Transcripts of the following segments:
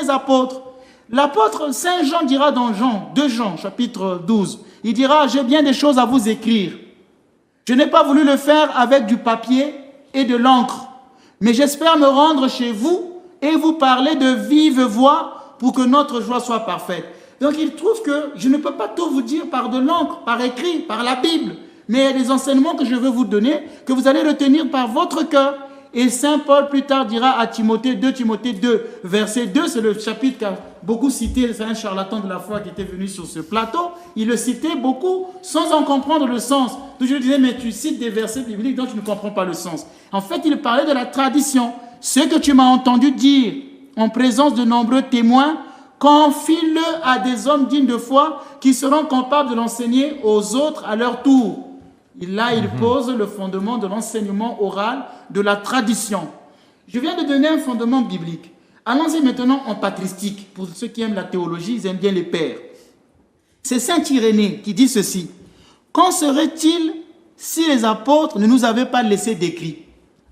premiers apôtres. L'apôtre Saint Jean dira dans 2 Jean, chapitre 12, il dira « J'ai bien des choses à vous écrire. Je n'ai pas voulu le faire avec du papier et de l'encre, mais j'espère me rendre chez vous et vous parler de vive voix pour que notre joie soit parfaite. » Donc il trouve que je ne peux pas tout vous dire par de l'encre, par écrit, par la Bible, mais il y a des enseignements que je veux vous donner, que vous allez retenir par votre cœur. Et Saint Paul plus tard dira à Timothée, 2 Timothée 2, verset 2, c'est le chapitre qu'a beaucoup cité, c'est un charlatan de la foi qui était venu sur ce plateau, il le citait beaucoup sans en comprendre le sens. Donc je lui disais, mais tu cites des versets bibliques dont tu ne comprends pas le sens. En fait, il parlait de la tradition. Ce que tu m'as entendu dire en présence de nombreux témoins, confie-le à des hommes dignes de foi qui seront capables de l'enseigner aux autres à leur tour. Là, il pose le fondement de l'enseignement oral, de la tradition. Je viens de donner un fondement biblique. Allons-y maintenant en patristique. Pour ceux qui aiment la théologie, ils aiment bien les pères. C'est Saint Irénée qui dit ceci. « Qu'en serait-il si les apôtres ne nous avaient pas laissé d'écrit?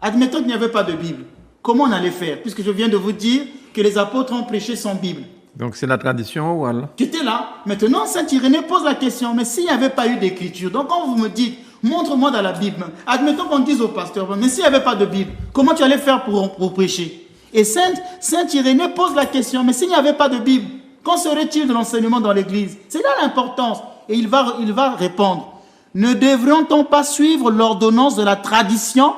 Admettons qu'il n'y avait pas de Bible. Comment on allait faire? Puisque je viens de vous dire que les apôtres ont prêché sans Bible. » Donc c'est la tradition orale. Qui était là. Maintenant, Saint Irénée pose la question. Mais s'il n'y avait pas eu d'écriture, donc quand vous me dites, montre-moi dans la Bible, admettons qu'on dise au pasteur, mais s'il n'y avait pas de Bible, comment tu allais faire pour prêcher? Et Saint Irénée pose la question, mais s'il n'y avait pas de Bible, qu'en serait-il de l'enseignement dans l'Église? C'est là l'importance. Et il va répondre, ne devrait-on pas suivre l'ordonnance de la tradition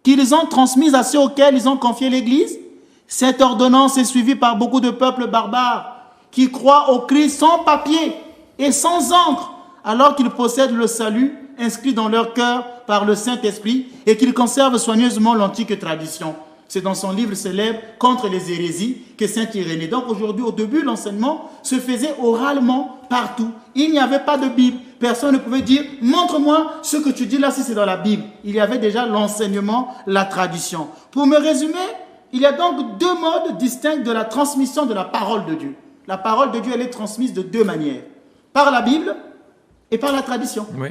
qu'ils ont transmise à ceux auxquels ils ont confié l'Église? Cette ordonnance est suivie par beaucoup de peuples barbares qui croient au Christ sans papier et sans encre, alors qu'ils possèdent le salut inscrit dans leur cœur par le Saint-Esprit et qu'ils conservent soigneusement l'antique tradition. C'est dans son livre célèbre « Contre les hérésies » que Saint Irénée. Donc aujourd'hui, au début, l'enseignement se faisait oralement partout. Il n'y avait pas de Bible. Personne ne pouvait dire « Montre-moi ce que tu dis là si c'est dans la Bible ». Il y avait déjà l'enseignement, la tradition. Pour me résumer, il y a donc 2 modes distincts de la transmission de la parole de Dieu. La parole de Dieu, elle est transmise de 2 manières. Par la Bible et par la tradition. Oui.